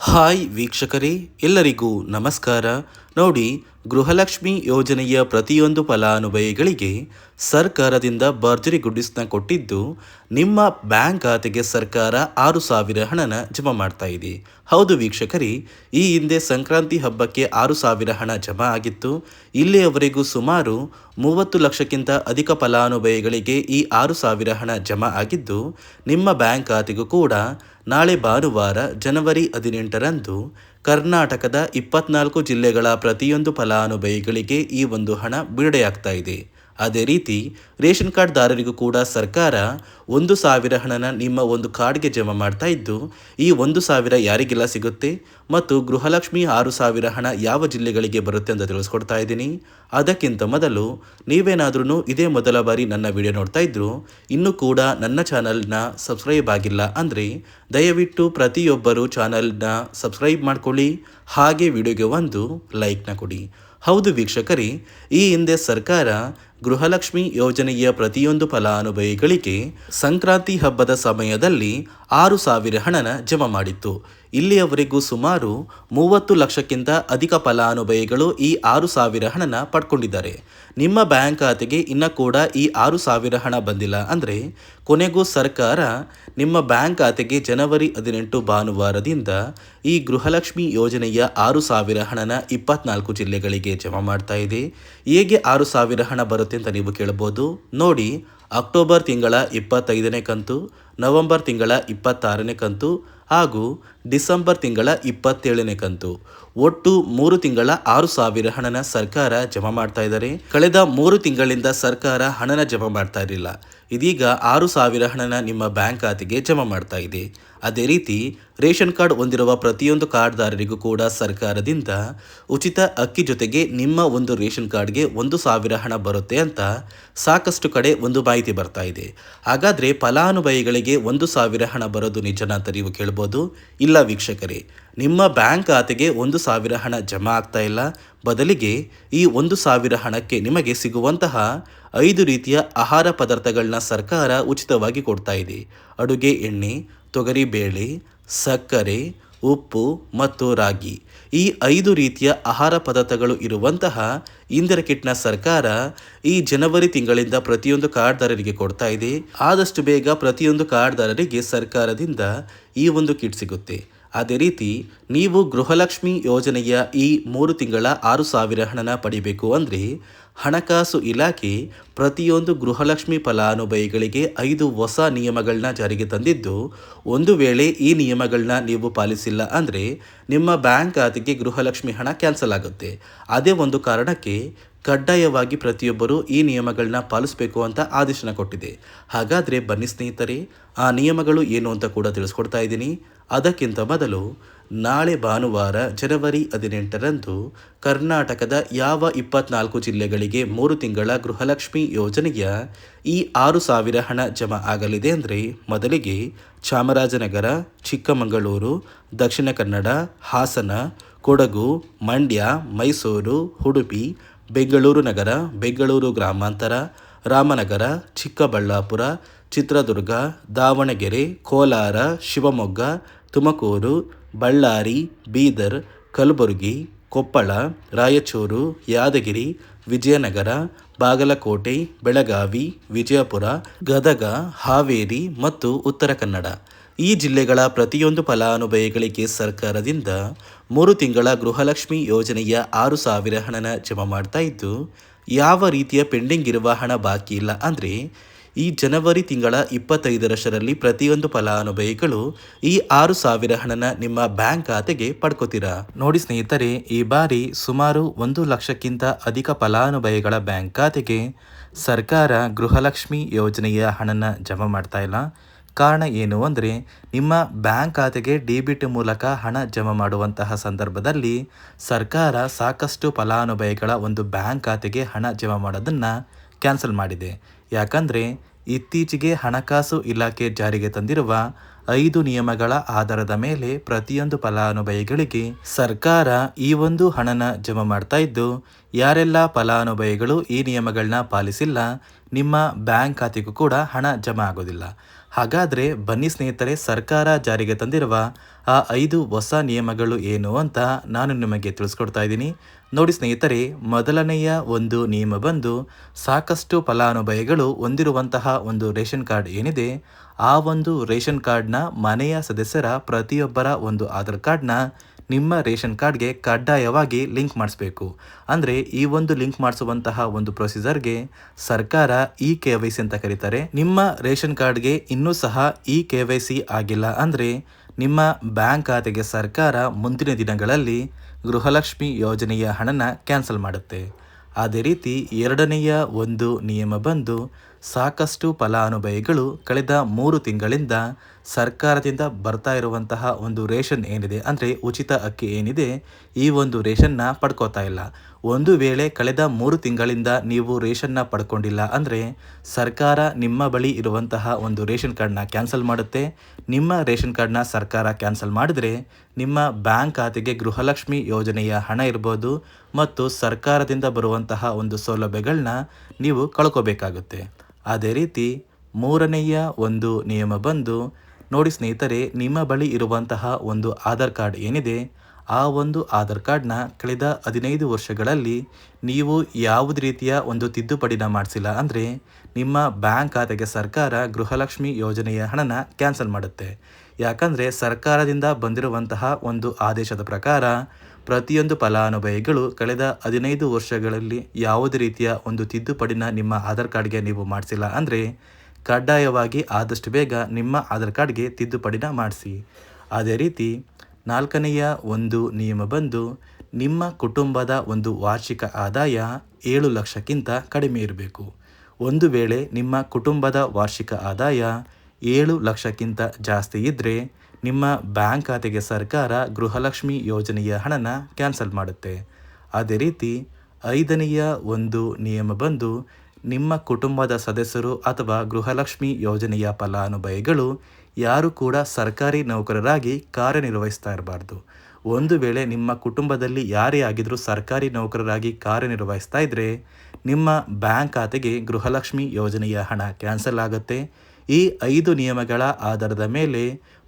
Hi ವೀಕ್ಷಕರೇ, ಎಲ್ಲರಿಗೂ ನಮಸ್ಕಾರ. ನೋಡಿ, ಗೃಹಲಕ್ಷ್ಮಿ ಯೋಜನೆಯ ಪ್ರತಿಯೊಂದು ಫಲಾನುಭವಿಗಳಿಗೆ ಸರ್ಕಾರದಿಂದ ಭರ್ಜರಿ ಗುಡ್ಡಿಸ್ನ ಕೊಟ್ಟಿದ್ದು, ನಿಮ್ಮ ಬ್ಯಾಂಕ್ ಖಾತೆಗೆ ಸರ್ಕಾರ 6,000 ಹಣನ ಜಮಾ ಮಾಡ್ತಾ ಇದೆ. ಹೌದು ವೀಕ್ಷಕರೇ, ಈ ಹಿಂದೆ ಸಂಕ್ರಾಂತಿ ಹಬ್ಬಕ್ಕೆ 6,000 ಹಣ ಜಮಾ ಆಗಿತ್ತು. ಇಲ್ಲಿಯವರೆಗೂ ಸುಮಾರು 30 ಲಕ್ಷಕ್ಕಿಂತ ಅಧಿಕ ಫಲಾನುಭವಿಗಳಿಗೆ ಈ 6,000 ಹಣ ಜಮಾ ಆಗಿದ್ದು, ನಿಮ್ಮ ಬ್ಯಾಂಕ್ ಖಾತೆಗೂ ಕೂಡ ನಾಳೆ ಭಾನುವಾರ ಜನವರಿ 18ರಂದು ಕರ್ನಾಟಕದ 24 ಜಿಲ್ಲೆಗಳ ಪ್ರತಿಯೊಂದು ಫಲಾನುಭವಿಗಳಿಗೆ ಈ ಒಂದು ಹಣ ಬಿಡುಗಡೆಯಾಗ್ತಾ ಇದೆ. ಅದೇ ರೀತಿ ರೇಷನ್ ಕಾರ್ಡ್ದಾರರಿಗೂ ಕೂಡ ಸರ್ಕಾರ 1,000 ಹಣನ ನಿಮ್ಮ ಒಂದು ಕಾರ್ಡ್ಗೆ ಜಮಾ ಮಾಡ್ತಾ ಇದ್ದು, ಈ 1,000 ಯಾರಿಗೆಲ್ಲ ಸಿಗುತ್ತೆ ಮತ್ತು ಗೃಹಲಕ್ಷ್ಮಿ 6,000 ಹಣ ಯಾವ ಜಿಲ್ಲೆಗಳಿಗೆ ಬರುತ್ತೆ ಅಂತ ತಿಳಿಸ್ಕೊಡ್ತಾ ಇದ್ದೀನಿ. ಅದಕ್ಕಿಂತ ಮೊದಲು ನೀವೇನಾದ್ರೂ ಇದೇ ಮೊದಲ ಬಾರಿ ನನ್ನ ವಿಡಿಯೋ ನೋಡ್ತಾ ಇದ್ರು, ಇನ್ನೂ ಕೂಡ ನನ್ನ ಚಾನಲ್ನ ಸಬ್ಸ್ಕ್ರೈಬ್ ಆಗಿಲ್ಲ ಅಂದರೆ ದಯವಿಟ್ಟು ಪ್ರತಿಯೊಬ್ಬರು ಚಾನಲ್ನ ಸಬ್ಸ್ಕ್ರೈಬ್ ಮಾಡ್ಕೊಳ್ಳಿ, ಹಾಗೆ ವಿಡಿಯೋಗೆ ಒಂದು ಲೈಕ್ನ ಕೊಡಿ. ಹೌದು ವೀಕ್ಷಕರೇ, ಈ ಹಿಂದೆ ಸರ್ಕಾರ ಗೃಹಲಕ್ಷ್ಮಿ ಯೋಜನೆಯ ಪ್ರತಿಯೊಂದು ಫಲಾನುಭವಿಗಳಿಗೆ ಸಂಕ್ರಾಂತಿ ಹಬ್ಬದ ಸಮಯದಲ್ಲಿ 6,000 ಹಣನ ಜಮಾ ಮಾಡಿತ್ತು. ಇಲ್ಲಿಯವರೆಗೂ ಸುಮಾರು 30 ಲಕ್ಷಕ್ಕಿಂತ ಅಧಿಕ ಫಲಾನುಭವಿಗಳು ಈ 6,000 ಹಣನ ಪಡ್ಕೊಂಡಿದ್ದಾರೆ. ನಿಮ್ಮ ಬ್ಯಾಂಕ್ ಖಾತೆಗೆ ಇನ್ನೂ ಕೂಡ ಈ 6,000 ಹಣ ಬಂದಿಲ್ಲ ಅಂದರೆ ಕೊನೆಗೂ ಸರ್ಕಾರ ನಿಮ್ಮ ಬ್ಯಾಂಕ್ ಖಾತೆಗೆ ಜನವರಿ 18 ಭಾನುವಾರದಿಂದ ಈ ಗೃಹಲಕ್ಷ್ಮಿ ಯೋಜನೆಯ 6,000 ಹಣನ 24 ಜಿಲ್ಲೆಗಳಿಗೆ ಜಮಾ ಮಾಡ್ತಾ ಇದೆ. ಹೇಗೆ 6,000 ಹಣ ಬರುತ್ತೆ ಅಂತ ನೀವು ಕೇಳಬಹುದು. ನೋಡಿ, ಅಕ್ಟೋಬರ್ ತಿಂಗಳ 25ನೇ ಕಂತು, ನವೆಂಬರ್ ತಿಂಗಳ 26ನೇ ಕಂತು ಹಾಗೂ ಡಿಸೆಂಬರ್ ತಿಂಗಳ 27ನೇ ಕಂತು, ಒಟ್ಟು 3 ತಿಂಗಳ 6,000 ಹಣನ ಸರ್ಕಾರ ಜಮಾ ಮಾಡ್ತಾ ಇದ್ದಾರೆ. ಕಳೆದ 3 ತಿಂಗಳಿಂದ ಸರ್ಕಾರ ಹಣನ ಜಮಾ ಮಾಡ್ತಾ ಇರಲಿಲ್ಲ. ಇದೀಗ 6,000 ಹಣನ ನಿಮ್ಮ ಬ್ಯಾಂಕ್ ಖಾತೆಗೆ ಜಮಾ ಮಾಡ್ತಾ ಇದೆ. ಅದೇ ರೀತಿ ರೇಷನ್ ಕಾರ್ಡ್ ಹೊಂದಿರುವ ಪ್ರತಿಯೊಂದು ಕಾರ್ಡ್ದಾರರಿಗೂ ಕೂಡ ಸರ್ಕಾರದಿಂದ ಉಚಿತ ಅಕ್ಕಿ ಜೊತೆಗೆ ನಿಮ್ಮ ಒಂದು ರೇಷನ್ ಕಾರ್ಡ್ಗೆ 1,000 ಹಣ ಬರುತ್ತೆ ಅಂತ ಸಾಕಷ್ಟು ಕಡೆ ಒಂದು ಮಾಹಿತಿ ಬರ್ತಾ ಇದೆ. ಹಾಗಾದರೆ ಫಲಾನುಭವಿಗಳಿಗೆ 1,000 ಹಣ ಬರೋದು ನಿಜನಾ ಅಂತ ನೀವು ಕೇಳ್ಬೋದು. ಇಲ್ಲ ವೀಕ್ಷಕರೇ, ನಿಮ್ಮ ಬ್ಯಾಂಕ್ ಖಾತೆಗೆ 1,000 ಹಣ ಜಮಾ ಆಗ್ತಾ ಇಲ್ಲ. ಬದಲಿಗೆ ಈ 1,000 ಹಣಕ್ಕೆ ನಿಮಗೆ ಸಿಗುವಂತಹ 5 ರೀತಿಯ ಆಹಾರ ಪದಾರ್ಥಗಳನ್ನ ಸರ್ಕಾರ ಉಚಿತವಾಗಿ ಕೊಡ್ತಾ ಇದೆ. ಅಡುಗೆ ಎಣ್ಣೆ, ತೊಗರಿಬೇಳೆ, ಸಕ್ಕರೆ, ಉಪ್ಪು ಮತ್ತು ರಾಗಿ, ಈ 5 ರೀತಿಯ ಆಹಾರ ಪದಾರ್ಥಗಳು ಇರುವಂತಹ ಇಂದಿರ ಕಿಟ್ನ ಸರ್ಕಾರ ಈ ಜನವರಿ ತಿಂಗಳಿಂದ ಪ್ರತಿಯೊಂದು ಕಾರ್ಡ್ದಾರರಿಗೆ ಕೊಡ್ತಾ ಇದೆ. ಆದಷ್ಟು ಬೇಗ ಪ್ರತಿಯೊಂದು ಕಾರ್ಡ್ದಾರರಿಗೆ ಸರ್ಕಾರದಿಂದ ಈ ಒಂದು ಕಿಟ್ ಸಿಗುತ್ತೆ. ಅದೇ ರೀತಿ ನೀವು ಗೃಹಲಕ್ಷ್ಮಿ ಯೋಜನೆಯ ಈ 3 ತಿಂಗಳ 6,000 ಹಣನ ಪಡಿಬೇಕು ಅಂದರೆ ಹಣಕಾಸು ಇಲಾಖೆ ಪ್ರತಿಯೊಂದು ಗೃಹಲಕ್ಷ್ಮಿ ಫಲಾನುಭವಿಗಳಿಗೆ 5 ಹೊಸ ನಿಯಮಗಳನ್ನ ಜಾರಿಗೆ ತಂದಿದ್ದು, ಒಂದು ವೇಳೆ ಈ ನಿಯಮಗಳನ್ನ ನೀವು ಪಾಲಿಸಿಲ್ಲ ಅಂದರೆ ನಿಮ್ಮ ಬ್ಯಾಂಕ್ ಖಾತೆಗೆ ಗೃಹಲಕ್ಷ್ಮಿ ಹಣ ಕ್ಯಾನ್ಸಲ್ ಆಗುತ್ತೆ. ಅದೇ ಒಂದು ಕಾರಣಕ್ಕೆ ಕಡ್ಡಾಯವಾಗಿ ಪ್ರತಿಯೊಬ್ಬರು ಈ ನಿಯಮಗಳನ್ನ ಪಾಲಿಸಬೇಕು ಅಂತ ಆದೇಶನ ಕೊಟ್ಟಿದೆ. ಹಾಗಾದರೆ ಬನ್ನಿ ಸ್ನೇಹಿತರೆ, ಆ ನಿಯಮಗಳು ಏನು ಅಂತ ಕೂಡ ತಿಳಿಸ್ಕೊಡ್ತಾ ಇದ್ದೀನಿ. ಅದಕ್ಕಿಂತ ಮೊದಲು ನಾಳೆ ಭಾನುವಾರ ಜನವರಿ 18ರಂದು ಕರ್ನಾಟಕದ ಯಾವ 24 ಜಿಲ್ಲೆಗಳಿಗೆ 3 ತಿಂಗಳ ಗೃಹಲಕ್ಷ್ಮಿ ಯೋಜನೆಯ ಈ 6,000 ಹಣ ಜಮಾ ಆಗಲಿದೆ ಅಂದರೆ ಮೊದಲಿಗೆ ಚಾಮರಾಜನಗರ, ಚಿಕ್ಕಮಗಳೂರು, ದಕ್ಷಿಣ ಕನ್ನಡ, ಹಾಸನ, ಕೊಡಗು, ಮಂಡ್ಯ, ಮೈಸೂರು, ಉಡುಪಿ, ಬೆಂಗಳೂರು ನಗರ, ಬೆಂಗಳೂರು ಗ್ರಾಮಾಂತರ, ರಾಮನಗರ, ಚಿಕ್ಕಬಳ್ಳಾಪುರ, ಚಿತ್ರದುರ್ಗ, ದಾವಣಗೆರೆ, ಕೋಲಾರ, ಶಿವಮೊಗ್ಗ, ತುಮಕೂರು, ಬಳ್ಳಾರಿ, ಬೀದರ್, ಕಲಬುರಗಿ, ಕೊಪ್ಪಳ, ರಾಯಚೂರು, ಯಾದಗಿರಿ, ವಿಜಯನಗರ, ಬಾಗಲಕೋಟೆ, ಬೆಳಗಾವಿ, ವಿಜಯಪುರ, ಗದಗ, ಹಾವೇರಿ ಮತ್ತು ಉತ್ತರ ಕನ್ನಡ, ಈ ಜಿಲ್ಲೆಗಳ ಪ್ರತಿಯೊಂದು ಫಲಾನುಭವಿಗಳಿಗೆ ಸರ್ಕಾರದಿಂದ 3 ತಿಂಗಳ ಗೃಹಲಕ್ಷ್ಮಿ ಯೋಜನೆಯ 6,000 ಹಣನ ಜಮಾ ಮಾಡ್ತಾ ಇದ್ದು, ಯಾವ ರೀತಿಯ ಪೆಂಡಿಂಗ್ ಇರುವ ಹಣ ಬಾಕಿ ಇಲ್ಲ ಅಂದರೆ ಈ ಜನವರಿ ತಿಂಗಳ 25ರಷ್ಟರಲ್ಲಿ ಪ್ರತಿಯೊಂದು ಫಲಾನುಭವಿಗಳು ಈ 6,000 ಹಣನ ನಿಮ್ಮ ಬ್ಯಾಂಕ್ ಖಾತೆಗೆ ಪಡ್ಕೋತೀರಾ. ನೋಡಿ ಸ್ನೇಹಿತರೆ, ಈ ಬಾರಿ ಸುಮಾರು 1 ಲಕ್ಷಕ್ಕಿಂತ ಅಧಿಕ ಫಲಾನುಭವಿಗಳ ಬ್ಯಾಂಕ್ ಖಾತೆಗೆ ಸರ್ಕಾರ ಗೃಹಲಕ್ಷ್ಮಿ ಯೋಜನೆಯ ಹಣನ ಜಮಾ ಮಾಡ್ತಾ ಇಲ್ಲ. ಕಾರಣ ಏನು ಅಂದರೆ ನಿಮ್ಮ ಬ್ಯಾಂಕ್ ಖಾತೆಗೆ ಡೆಬಿಟ್ ಮೂಲಕ ಹಣ ಜಮಾ ಮಾಡುವಂತಹ ಸಂದರ್ಭದಲ್ಲಿ ಸರ್ಕಾರ ಸಾಕಷ್ಟು ಫಲಾನುಭವಿಗಳ ಒಂದು ಬ್ಯಾಂಕ್ ಖಾತೆಗೆ ಹಣ ಜಮಾ ಮಾಡೋದನ್ನು ಕ್ಯಾನ್ಸಲ್ ಮಾಡಿದೆ. ಯಾಕಂದರೆ ಇತ್ತೀಚೆಗೆ ಹಣಕಾಸು ಇಲಾಖೆ ಜಾರಿಗೆ ತಂದಿರುವ 5 ನಿಯಮಗಳ ಆಧಾರದ ಮೇಲೆ ಪ್ರತಿಯೊಂದು ಫಲಾನುಭವಿಗಳಿಗೆ ಸರ್ಕಾರ ಈ ಒಂದು ಹಣನ ಜಮಾ ಮಾಡ್ತಾ ಇದ್ದು, ಯಾರೆಲ್ಲ ಫಲಾನುಭವಿಗಳು ಈ ನಿಯಮಗಳನ್ನ ಪಾಲಿಸಿಲ್ಲ ನಿಮ್ಮ ಬ್ಯಾಂಕ್ ಖಾತೆಗೂ ಕೂಡ ಹಣ ಜಮಾ ಆಗೋದಿಲ್ಲ. ಹಾಗಾದರೆ ಬನ್ನಿ ಸ್ನೇಹಿತರೆ, ಸರ್ಕಾರ ಜಾರಿಗೆ ತಂದಿರುವ ಆ 5 ಹೊಸ ನಿಯಮಗಳು ಏನು ಅಂತ ನಾನು ನಿಮಗೆ ತಿಳಿಸ್ಕೊಡ್ತಾ ಇದ್ದೀನಿ. ನೋಡಿ ಸ್ನೇಹಿತರೆ, ಮೊದಲನೆಯ ಒಂದು ನಿಯಮ ಬಂದು ಸಾಕಷ್ಟು ಫಲಾನುಭವಿಗಳು ಹೊಂದಿರುವಂತಹ ಒಂದು ರೇಷನ್ ಕಾರ್ಡ್ ಏನಿದೆ, ಆ ಒಂದು ರೇಷನ್ ಕಾರ್ಡ್ನ ಮನೆಯ ಸದಸ್ಯರ ಪ್ರತಿಯೊಬ್ಬರ ಒಂದು ಆಧಾರ್ ಕಾರ್ಡ್ನ ನಿಮ್ಮ ರೇಷನ್ ಕಾರ್ಡ್ಗೆ ಕಡ್ಡಾಯವಾಗಿ ಲಿಂಕ್ ಮಾಡಿಸ್ಬೇಕು. ಅಂದರೆ ಈ ಒಂದು ಲಿಂಕ್ ಮಾಡಿಸುವಂತಹ ಒಂದು ಪ್ರೊಸೀಜರ್ಗೆ ಸರ್ಕಾರ KYC ಅಂತ ಕರೀತಾರೆ. ನಿಮ್ಮ ರೇಷನ್ ಕಾರ್ಡ್ಗೆ ಇನ್ನೂ ಸಹ KYC ಆಗಿಲ್ಲ ಅಂದರೆ ನಿಮ್ಮ ಬ್ಯಾಂಕ್ ಖಾತೆಗೆ ಸರ್ಕಾರ ಮುಂದಿನ ದಿನಗಳಲ್ಲಿ ಗೃಹಲಕ್ಷ್ಮಿ ಯೋಜನೆಯ ಹಣನ ಕ್ಯಾನ್ಸಲ್ ಮಾಡುತ್ತೆ. ಅದೇ ರೀತಿ ಎರಡನೆಯ ಒಂದು ನಿಯಮ ಬಂದು ಸಾಕಷ್ಟು ಫಲಾನುಭವಿಗಳು ಕಳೆದ 3 ತಿಂಗಳಿಂದ ಸರ್ಕಾರದಿಂದ ಬರ್ತಾ ಇರುವಂತಹ ಒಂದು ರೇಷನ್ ಏನಿದೆ, ಅಂದರೆ ಉಚಿತ ಅಕ್ಕಿ ಏನಿದೆ, ಈ ಒಂದು ರೇಷನ್ನ ಪಡ್ಕೋತಾ ಇಲ್ಲ. ಒಂದು ವೇಳೆ ಕಳೆದ 3 ತಿಂಗಳಿಂದ ನೀವು ರೇಷನ್ನ ಪಡ್ಕೊಂಡಿಲ್ಲ ಅಂದರೆ ಸರ್ಕಾರ ನಿಮ್ಮ ಬಳಿ ಇರುವಂತಹ ಒಂದು ರೇಷನ್ ಕಾರ್ಡ್ನ ಕ್ಯಾನ್ಸಲ್ ಮಾಡುತ್ತೆ. ನಿಮ್ಮ ರೇಷನ್ ಕಾರ್ಡ್ನ ಸರ್ಕಾರ ಕ್ಯಾನ್ಸಲ್ ಮಾಡಿದರೆ ನಿಮ್ಮ ಬ್ಯಾಂಕ್ ಖಾತೆಗೆ ಗೃಹಲಕ್ಷ್ಮಿ ಯೋಜನೆಯ ಹಣ ಇರ್ಬೋದು ಮತ್ತು ಸರ್ಕಾರದಿಂದ ಬರುವಂತಹ ಒಂದು ಸೌಲಭ್ಯಗಳನ್ನ ನೀವು ಕಳ್ಕೋಬೇಕಾಗುತ್ತೆ. ಅದೇ ರೀತಿ ಮೂರನೆಯ ಒಂದು ನಿಯಮ ಬಂದು ನೋಡಿ ಸ್ನೇಹಿತರೆ, ನಿಮ್ಮ ಬಳಿ ಇರುವಂತಹ ಒಂದು ಆಧಾರ್ ಕಾರ್ಡ್ ಏನಿದೆ, ಆ ಒಂದು ಆಧಾರ್ ಕಾರ್ಡ್ನ ಕಳೆದ 15 ವರ್ಷಗಳಲ್ಲಿ ನೀವು ಯಾವುದೇ ರೀತಿಯ ಒಂದು ತಿದ್ದುಪಡಿನ ಮಾಡಿಸಿಲ್ಲ ಅಂದರೆ ನಿಮ್ಮ ಬ್ಯಾಂಕ್ ಖಾತೆಗೆ ಸರ್ಕಾರ ಗೃಹಲಕ್ಷ್ಮಿ ಯೋಜನೆಯ ಹಣನ ಕ್ಯಾನ್ಸಲ್ ಮಾಡುತ್ತೆ. ಯಾಕಂದರೆ ಸರ್ಕಾರದಿಂದ ಬಂದಿರುವಂತಹ ಒಂದು ಆದೇಶದ ಪ್ರಕಾರ ಪ್ರತಿಯೊಂದು ಫಲಾನುಭವಿಗಳು ಕಳೆದ 15 ವರ್ಷಗಳಲ್ಲಿ ಯಾವುದೇ ರೀತಿಯ ಒಂದು ತಿದ್ದುಪಡಿನ ನಿಮ್ಮ ಆಧಾರ್ ಕಾರ್ಡ್ಗೆ ನೀವು ಮಾಡಿಸಿಲ್ಲ ಅಂದರೆ ಕಡ್ಡಾಯವಾಗಿ ಆದಷ್ಟು ಬೇಗ ನಿಮ್ಮ ಆಧಾರ್ ಕಾರ್ಡ್ಗೆ ತಿದ್ದುಪಡಿನ ಮಾಡಿಸಿ. ಅದೇ ರೀತಿ ನಾಲ್ಕನೆಯ ಒಂದು ನಿಯಮ ಬಂದು ನಿಮ್ಮ ಕುಟುಂಬದ ಒಂದು ವಾರ್ಷಿಕ ಆದಾಯ 7 ಲಕ್ಷಕ್ಕಿಂತ ಕಡಿಮೆ ಇರಬೇಕು. ಒಂದು ವೇಳೆ ನಿಮ್ಮ ಕುಟುಂಬದ ವಾರ್ಷಿಕ ಆದಾಯ 7 ಲಕ್ಷಕ್ಕಿಂತ ಜಾಸ್ತಿ ಇದ್ದರೆ ನಿಮ್ಮ ಬ್ಯಾಂಕ್ ಖಾತೆಗೆ ಸರ್ಕಾರ ಗೃಹಲಕ್ಷ್ಮಿ ಯೋಜನೆಯ ಹಣನ ಕ್ಯಾನ್ಸಲ್ ಮಾಡುತ್ತೆ. ಅದೇ ರೀತಿ ಐದನೆಯ ಒಂದು ನಿಯಮ ಬಂದು ನಿಮ್ಮ ಕುಟುಂಬದ ಸದಸ್ಯರು ಅಥವಾ ಗೃಹಲಕ್ಷ್ಮಿ ಯೋಜನೆಯ ಫಲಾನುಭವಿಗಳು ಯಾರು ಕೂಡ ಸರ್ಕಾರಿ ನೌಕರರಾಗಿ ಕಾರ್ಯನಿರ್ವಹಿಸ್ತಾ ಇರಬಾರ್ದು. ಒಂದು ವೇಳೆ ನಿಮ್ಮ ಕುಟುಂಬದಲ್ಲಿ ಯಾರೇ ಆಗಿದ್ರೂ ಸರ್ಕಾರಿ ನೌಕರರಾಗಿ ಕಾರ್ಯನಿರ್ವಹಿಸ್ತಾ ಇದ್ದರೆ ನಿಮ್ಮ ಬ್ಯಾಂಕ್ ಖಾತೆಗೆ ಗೃಹಲಕ್ಷ್ಮಿ ಯೋಜನೆಯ ಹಣ ಕ್ಯಾನ್ಸಲ್ ಆಗುತ್ತೆ. ಈ 5 ನಿಯಮಗಳ ಆಧಾರದ ಮೇಲೆ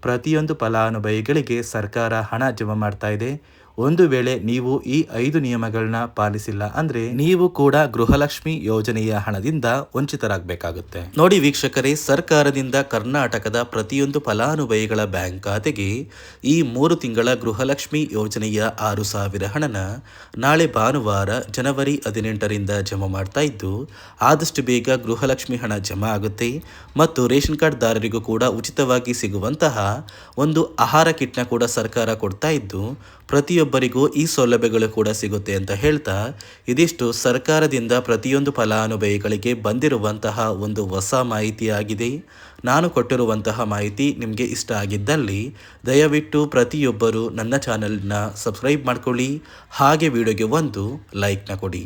ಪ್ರತಿಯೊಂದು ಫಲಾನುಭವಿಗಳಿಗೆ ಸರ್ಕಾರ ಹಣ ಜಮಾ ಮಾಡ್ತಾ ಇದೆ. ಒಂದು ವೇಳೆ ನೀವು ಈ 5 ನಿಯಮಗಳನ್ನ ಪಾಲಿಸಿಲ್ಲ ಅಂದರೆ ನೀವು ಕೂಡ ಗೃಹಲಕ್ಷ್ಮಿ ಯೋಜನೆಯ ಹಣದಿಂದ ವಂಚಿತರಾಗಬೇಕಾಗುತ್ತೆ. ನೋಡಿ ವೀಕ್ಷಕರೇ, ಸರ್ಕಾರದಿಂದ ಕರ್ನಾಟಕದ ಪ್ರತಿಯೊಂದು ಫಲಾನುಭವಿಗಳ ಬ್ಯಾಂಕ್ ಖಾತೆಗೆ ಈ 3 ತಿಂಗಳ ಗೃಹಲಕ್ಷ್ಮಿ ಯೋಜನೆಯ 6,000 ಹಣನ ನಾಳೆ ಭಾನುವಾರ ಜನವರಿ 18ರಿಂದ ಜಮಾ ಮಾಡ್ತಾ ಇದ್ದು, ಆದಷ್ಟು ಬೇಗ ಗೃಹಲಕ್ಷ್ಮಿ ಹಣ ಜಮಾ ಆಗುತ್ತೆ ಮತ್ತು ರೇಷನ್ ಕಾರ್ಡ್ ದಾರರಿಗೂ ಕೂಡ ಉಚಿತವಾಗಿ ಸಿಗುವಂತಹ ಒಂದು ಆಹಾರ ಕಿಟ್ನ ಕೂಡ ಸರ್ಕಾರ ಕೊಡ್ತಾ ಇದ್ದು ಪ್ರತಿಯೊಬ್ಬರಿಗೂ ಈ ಸೌಲಭ್ಯಗಳು ಕೂಡ ಸಿಗುತ್ತೆ ಅಂತ ಹೇಳ್ತಾ, ಇದಿಷ್ಟು ಸರ್ಕಾರದಿಂದ ಪ್ರತಿಯೊಂದು ಫಲಾನುಭವಿಗಳಿಗೆ ಬಂದಿರುವಂತಹ ಒಂದು ಹೊಸ ಮಾಹಿತಿಯಾಗಿದೆ. ನಾನು ಕೊಟ್ಟಿರುವಂತಹ ಮಾಹಿತಿ ನಿಮಗೆ ಇಷ್ಟ ಆಗಿದ್ದಲ್ಲಿ ದಯವಿಟ್ಟು ಪ್ರತಿಯೊಬ್ಬರು ನನ್ನ ಚಾನಲ್ನ ಸಬ್ಸ್ಕ್ರೈಬ್ ಮಾಡ್ಕೊಳ್ಳಿ, ಹಾಗೆ ವಿಡಿಯೋಗೆ ಒಂದು ಲೈಕ್ನ ಕೊಡಿ.